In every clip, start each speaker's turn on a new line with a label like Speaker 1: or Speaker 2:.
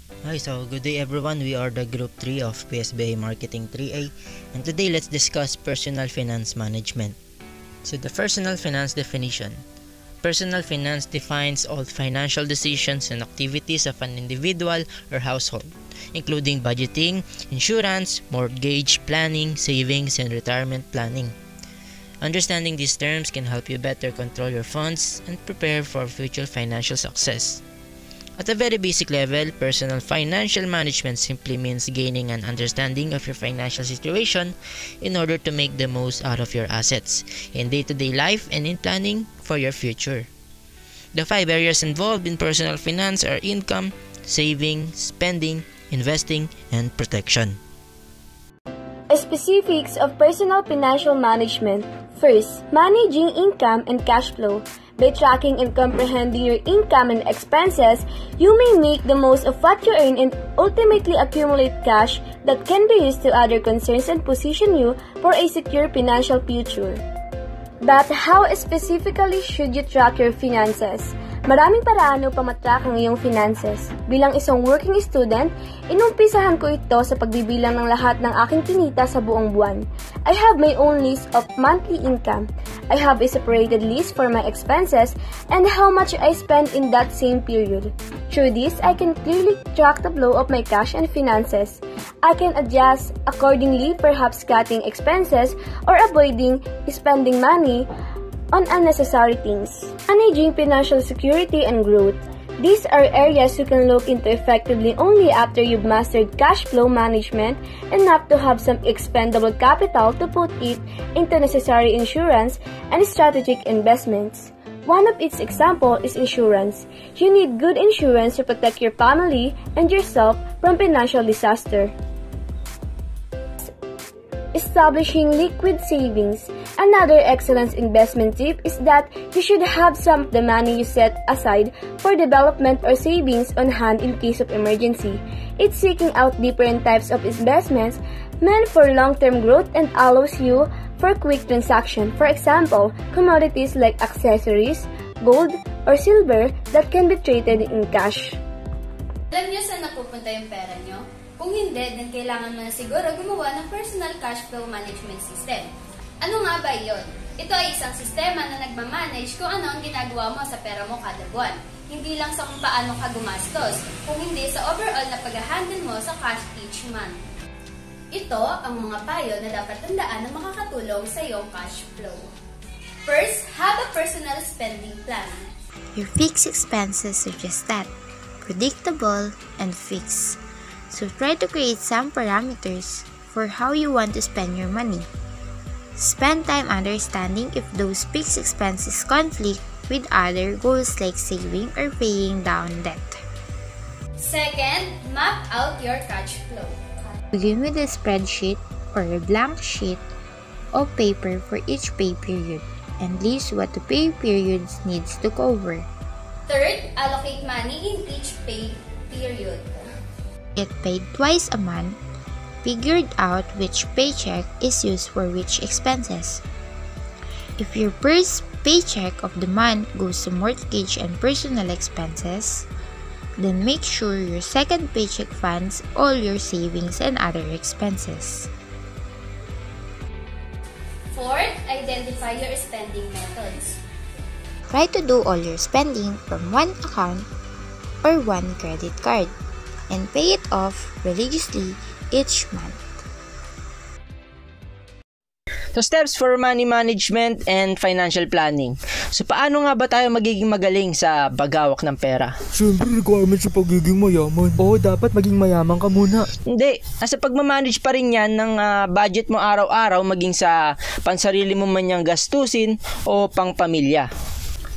Speaker 1: Hi, so good day everyone. We are the Group 3 of PSBA Marketing 3A, and today let's discuss personal finance management. So the personal finance definition. Personal finance defines all financial decisions and activities of an individual or household, including budgeting, insurance, mortgage, planning, savings, and retirement planning. Understanding these terms can help you better control your funds and prepare for future financial success. At a very basic level, personal financial management simply means gaining an understanding of your financial situation in order to make the most out of your assets in day-to-day life and in planning for your future. The 5 areas involved in personal finance are income, saving, spending, investing, and protection.
Speaker 2: Specifics of personal financial management. First, managing income and cash flow. By tracking and comprehending your income and expenses, you may make the most of what you earn and ultimately accumulate cash that can be used to other concerns and position you for a secure financial future. But how specifically should you track your finances? Maraming paraan upang matrack ang iyong finances. Bilang isang working student, inumpisahan ko ito sa pagbibilang ng lahat ng aking kinita sa buong buwan. I have my own list of monthly income. I have a separated list for my expenses and how much I spend in that same period. Through this, I can clearly track the flow of my cash and finances. I can adjust accordingly, perhaps cutting expenses or avoiding spending money on unnecessary things. Managing financial security and growth. These are areas you can look into effectively only after you've mastered cash flow management enough to have some expendable capital to put it into necessary insurance and strategic investments. One of its example is insurance. You need good insurance to protect your family and yourself from financial disaster. Establishing liquid savings. Another excellent investment tip is that you should have some of the money you set aside for development or savings on hand in case of emergency. It's seeking out different types of investments meant for long-term growth and allows you for quick transaction. For example, commodities like accessories, gold, or silver that can be traded in cash.
Speaker 3: Alam niyo saan napupunta yung pera niyo? Kung hindi, then kailangan mo na siguro gumawa ng personal cash flow management system. Ano nga ba yun? Ito ay isang sistema na nagmamanage kung ano ang ginagawa mo sa pera mo kada buwan. Hindi lang sa kung paano ka gumastos, kung hindi sa overall na pag-handle mo sa cash each month. Ito ang mga payo na dapat tandaan na makakatulong sa iyong cash flow. First, have a personal spending plan.
Speaker 4: Your fixed expenses are just that, predictable and fixed. So try to create some parameters for how you want to spend your money. Spend time understanding if those fixed expenses conflict with other goals like saving or paying down debt.
Speaker 3: Second, map out your cash flow.
Speaker 4: Begin with a spreadsheet or a blank sheet of paper for each pay period and list what the pay periods needs to cover.
Speaker 3: Third, allocate money in each pay period.
Speaker 4: Get paid twice a month, figured out which paycheck is used for which expenses. If your first paycheck of the month goes to mortgage and personal expenses, then make sure your second paycheck funds all your savings and other expenses.
Speaker 3: Fourth, identify your spending methods.
Speaker 4: Try to do all your spending from one account or one credit card and pay it off religiously each month.
Speaker 1: So steps for money management and financial planning. So paano nga ba tayo magiging magaling sa paghawak ng pera?
Speaker 5: Siyempre, requirement sa pagiging mayaman. Oo, dapat maging mayaman ka muna.
Speaker 1: Hindi, nasa pagmamanage pa rin yan ng budget mo araw-araw, maging sa pansarili mo man yung gastusin o pang pamilya.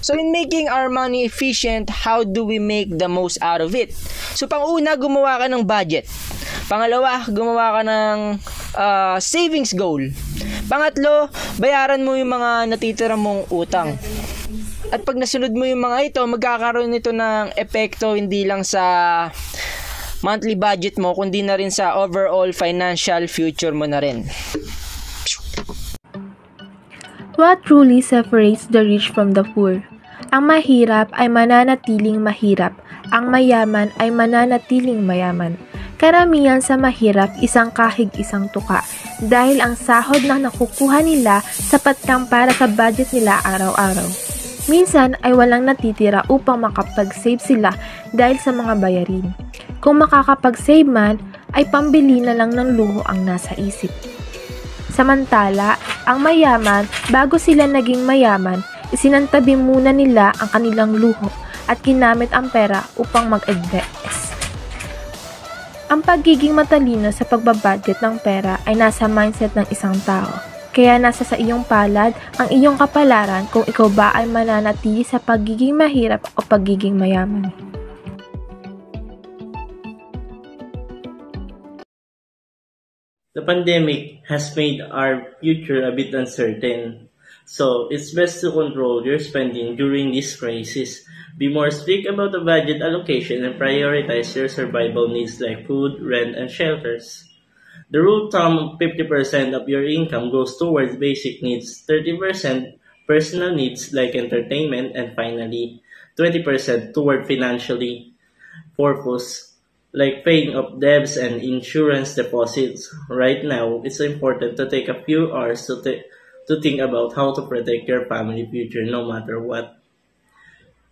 Speaker 1: So in making our money efficient, how do we make the most out of it? So pang-una, gumawa ka ng budget. Pangalawa, gumawa ka ng savings goal. Pangatlo, bayaran mo yung mga natitira mong utang. At pag nasunod mo yung mga ito, magkakaroon nito ng epekto hindi lang sa monthly budget mo, kundi na rin sa overall financial future mo na rin.
Speaker 6: What truly separates the rich from the poor? Ang mahirap ay mananatiling mahirap ang mayaman ay mananatiling mayaman. Karamihan sa mahirap, isang kahig isang tuka dahil ang sahod na nakukuha nila sapat lang para sa budget nila araw-araw. Minsan ay walang natitira upang makapag-save sila dahil sa mga bayarin. Kung makakapag-save man, ay pambili na lang ng luho ang nasa isip. Samantala, ang mayaman, bago sila naging mayaman, isinantabi muna nila ang kanilang luho at ginamit ang pera upang mag-invest. Ang pagiging matalino sa pagbabudget ng pera ay nasa mindset ng isang tao. Kaya nasa sa iyong palad ang iyong kapalaran kung ikaw ba ay mananatili sa pagiging mahirap o pagiging mayaman.
Speaker 7: The pandemic has made our future a bit uncertain, so it's best to control your spending during this crisis. Be more strict about the budget allocation and prioritize your survival needs like food, rent, and shelters. The rule of thumb 50% of your income goes towards basic needs, 30% personal needs like entertainment, and finally, 20% toward financially purpose like paying off debts and insurance deposits. Right now, it's important to take a few hours to think about how to protect your family future no matter what.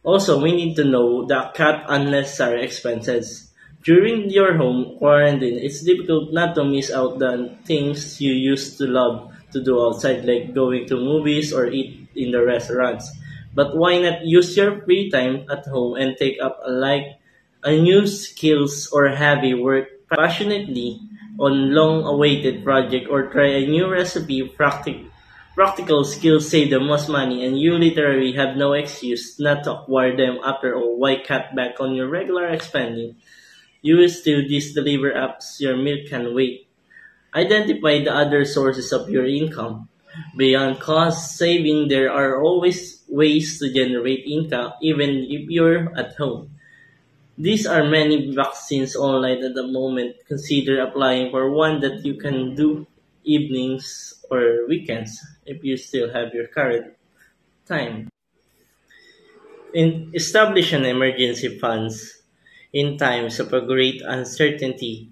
Speaker 7: Also, we need to know the cut unnecessary expenses. During your home quarantine, it's difficult not to miss out the things you used to love to do outside, like going to movies or eat in the restaurants. But why not use your free time at home and take up a new skills or hobby, work passionately on long-awaited project, or try a new recipe? Practical skills save the most money, and you literally have no excuse not to acquire them. After all, why cut back on your regular spending? You will still these deliver apps, your meal can wait. Identify the other sources of your income. Beyond cost saving, there are always ways to generate income even if you're at home. These are many vaccines online at the moment. Consider applying for one that you can do evenings or weekends if you still have your current time. Establish an emergency funds in times of a great uncertainty.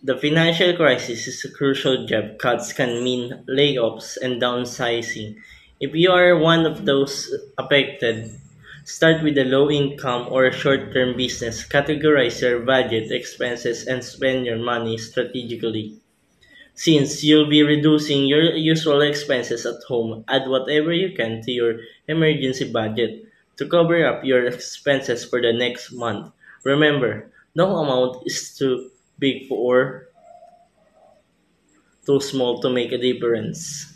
Speaker 7: The financial crisis is a crucial. Job cuts can mean layoffs and downsizing. If you are one of those affected, start with a low income or short term business. Categorize your budget expenses and spend your money strategically. Since you'll be reducing your usual expenses at home, add whatever you can to your emergency budget to cover up your expenses for the next month. Remember, no amount is too big or too small to make a difference.